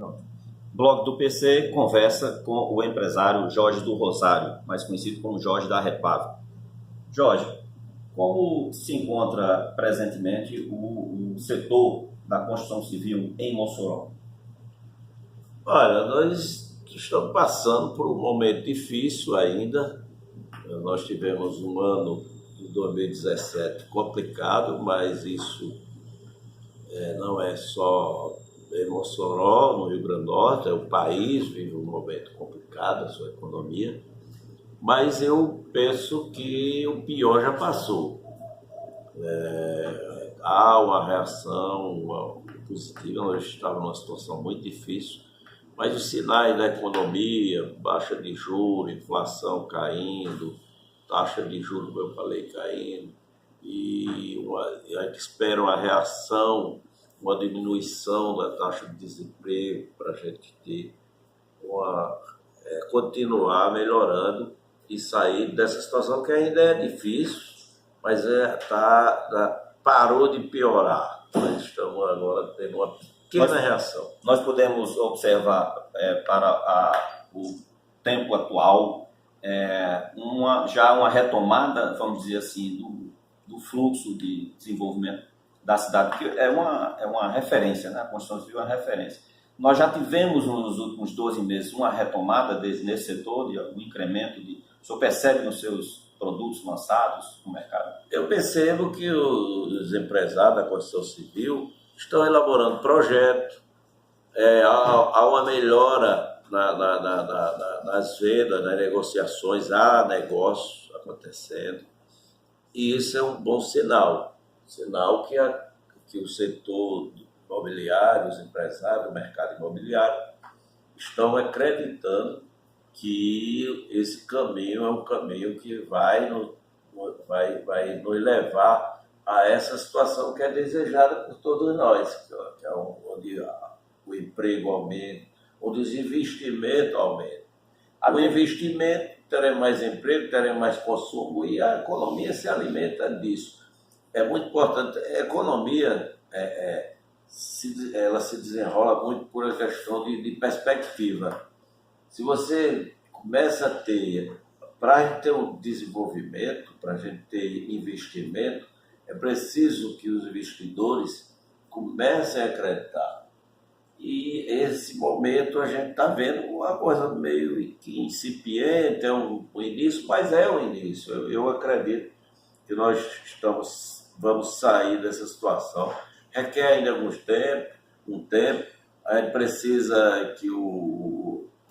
Pronto. Blog do PC conversa com o empresário Jorge do Rosário, mais conhecido como Jorge da Repave. Jorge, como se encontra presentemente o setor da construção civil em Mossoró? Olha, nós estamos passando por um momento difícil ainda. Nós tivemos um ano de 2017 complicado, mas isso não é só em Mossoró, no Rio Grande do Norte, o país vive um momento complicado, a sua economia, mas eu penso que o pior já passou. Há uma reação positiva, nós estávamos numa situação muito difícil, mas os sinais da economia, baixa de juros, inflação caindo, taxa de juros, como eu falei, caindo, e a gente espera uma reação, uma diminuição da taxa de desemprego para a gente ter continuar melhorando e sair dessa situação que ainda é difícil, mas parou de piorar. Nós estamos agora tendo uma pequena reação. Nós podemos observar para o tempo atual já uma retomada, vamos dizer assim, do fluxo de desenvolvimento da cidade, que é uma referência, né? A construção civil é uma referência. Nós já tivemos nos últimos 12 meses uma retomada nesse setor, um incremento o senhor percebe nos seus produtos lançados no mercado? Eu percebo que os empresários da construção civil estão elaborando projetos, há uma melhora nas vendas, nas negociações, há negócios acontecendo, e isso é um bom sinal que o setor imobiliário, os empresários do mercado imobiliário estão acreditando que esse caminho é um caminho que vai nos levar a essa situação que é desejada por todos nós, que é onde o emprego aumenta, onde os investimentos aumentam. O investimento, teremos mais emprego, teremos mais consumo e a economia se alimenta disso. É muito importante. A economia ela se desenrola muito por a questão de perspectiva. Se você começa a ter, para a gente ter um desenvolvimento, para a gente ter investimento, é preciso que os investidores comecem a acreditar. E esse momento a gente está vendo uma coisa meio que incipiente, é um início, mas é um início. Eu acredito que nós vamos sair dessa situação. Requer ainda um tempo. A gente precisa que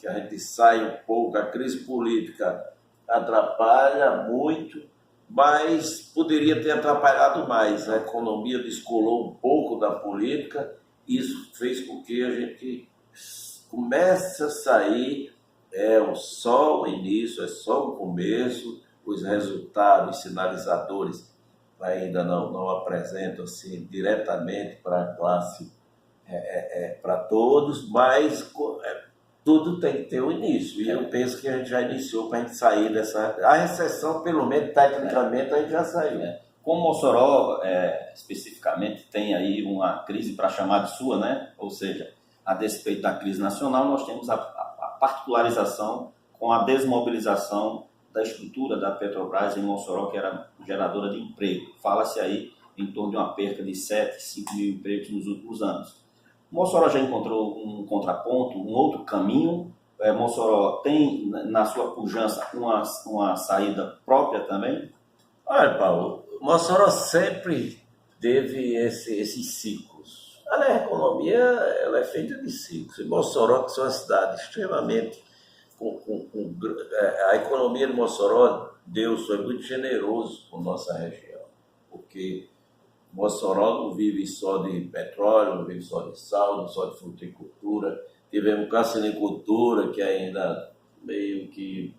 a gente saia um pouco. A crise política atrapalha muito, mas poderia ter atrapalhado mais. A economia descolou um pouco da política. Isso fez com que a gente comece a sair. Só o início, é só o começo. Os resultados sinalizadores ainda não apresentam assim, diretamente para a classe, para todos, mas tudo tem que ter um início. E eu penso que a gente já iniciou para a gente sair dessa... A recessão, pelo menos tecnicamente, a gente já saiu. Como Mossoró, especificamente, tem aí uma crise para chamar de sua, né? Ou seja, a despeito da crise nacional, nós temos a particularização com a desmobilização da estrutura da Petrobras em Mossoró, que era geradora de emprego. Fala-se aí em torno de uma perca de 5 mil empregos nos últimos anos. Mossoró já encontrou um contraponto, um outro caminho. Mossoró tem, na sua pujança, uma saída própria também? Olha, Paulo, Mossoró sempre teve esses ciclos. A economia ela é feita de ciclos. E Mossoró, que é uma cidade extremamente... a economia de Mossoró, Deus foi muito generoso com nossa região, porque Mossoró não vive só de petróleo, não vive só de sal, não só de fruticultura. Tivemos cassinicultura, que ainda meio que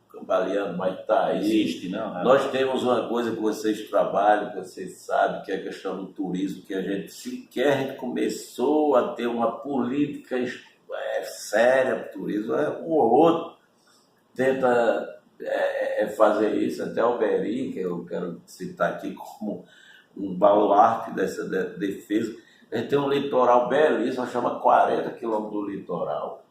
cambaleando, mas está aí. Existe, não? Nós temos uma coisa que vocês trabalham, que vocês sabem, que é a questão do turismo, que a gente começou a ter uma política séria para o turismo. Um ou outro tenta fazer isso, até o Beri, que eu quero citar aqui como um baluarte dessa defesa, A gente tem um litoral belíssimo, chama 40 quilômetros do litoral.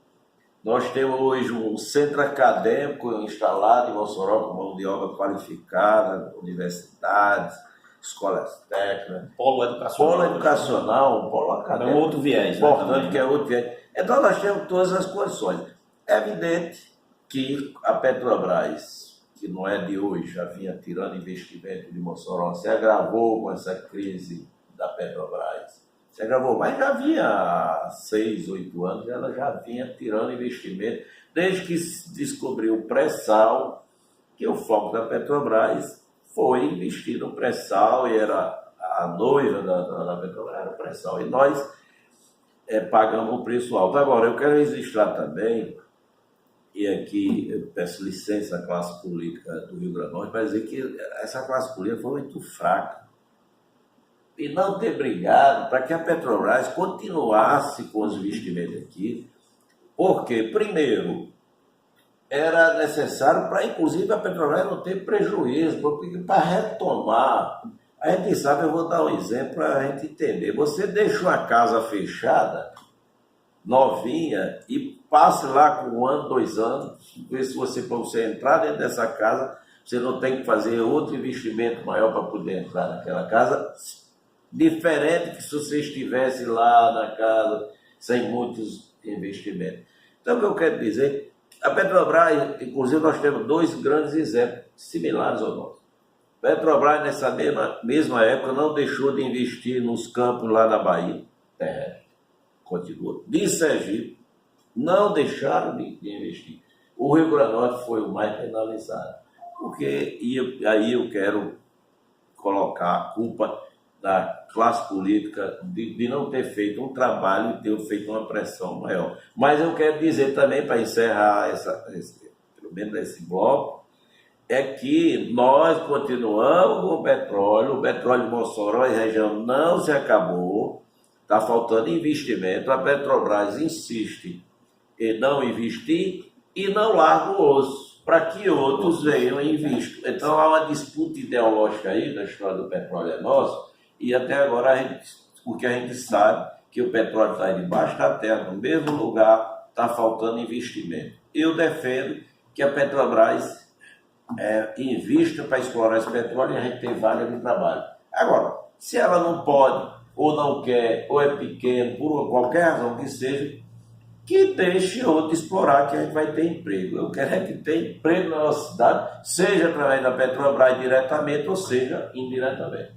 Nós temos hoje um centro acadêmico instalado em Mossoró com mão de obra qualificada, universidades, escolas técnicas. Polo educacional. Polo educacional, um polo acadêmico. É um outro viés. Importante, Né, que é outro viés. Então nós temos todas as condições. É evidente que a Petrobras, que não é de hoje, já vinha tirando investimento de Mossoró, se agravou com essa crise da Petrobras. Se agravou, mas já vinha há 6, 8 anos, ela já vinha tirando investimento, desde que se descobriu o pré-sal, que o foco da Petrobras foi investir no pré-sal, e era a noiva da Petrobras, era o pré-sal, e nós pagamos um preço alto. Agora, eu quero registrar também, e aqui eu peço licença à classe política do Rio Grande do Norte, para dizer que essa classe política foi muito fraca. E não ter brigado para que a Petrobras continuasse com os investimentos aqui, porque, primeiro, era necessário para, inclusive, a Petrobras não ter prejuízo, porque para retomar, a gente sabe, eu vou dar um exemplo para a gente entender. Você deixa uma casa fechada, novinha, e passe lá com 1 ano, 2 anos, ver se você, para você entrar dentro dessa casa, você não tem que fazer outro investimento maior para poder entrar naquela casa, diferente que se você estivesse lá na casa sem muitos investimentos. Então, o que eu quero dizer, a Petrobras, inclusive nós temos 2 grandes exemplos similares ao nosso. A Petrobras, nessa mesma época, não deixou de investir nos campos lá da Bahia, continua, de Sergipe, não deixaram de investir. O Rio Grande do Norte foi o mais penalizado, porque aí eu quero colocar a culpa da classe política de não ter feito um trabalho e ter feito uma pressão maior. Mas eu quero dizer também, para encerrar pelo menos esse bloco, é que nós continuamos com o petróleo de Mossoró e região não se acabou, está faltando investimento, a Petrobras insiste em não investir e não larga o osso, para que outros venham e investam. Então há uma disputa ideológica aí, da história do petróleo é nosso, e até agora, porque a gente sabe que o petróleo está debaixo da terra, no mesmo lugar, está faltando investimento. Eu defendo que a Petrobras invista para explorar esse petróleo e a gente tem vaga de trabalho. Agora, se ela não pode, ou não quer, ou é pequeno, por qualquer razão que seja, que deixe outro explorar, que a gente vai ter emprego. Eu quero é que tenha emprego na nossa cidade, seja através da Petrobras diretamente, ou seja, indiretamente.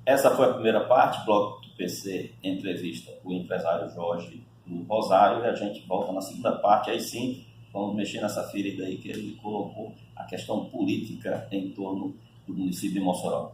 Essa foi a primeira parte, bloco do PC, entrevista o empresário Jorge do Rosário, e a gente volta na segunda parte, aí sim, vamos mexer nessa ferida aí que ele colocou, a questão política em torno do município de Mossoró.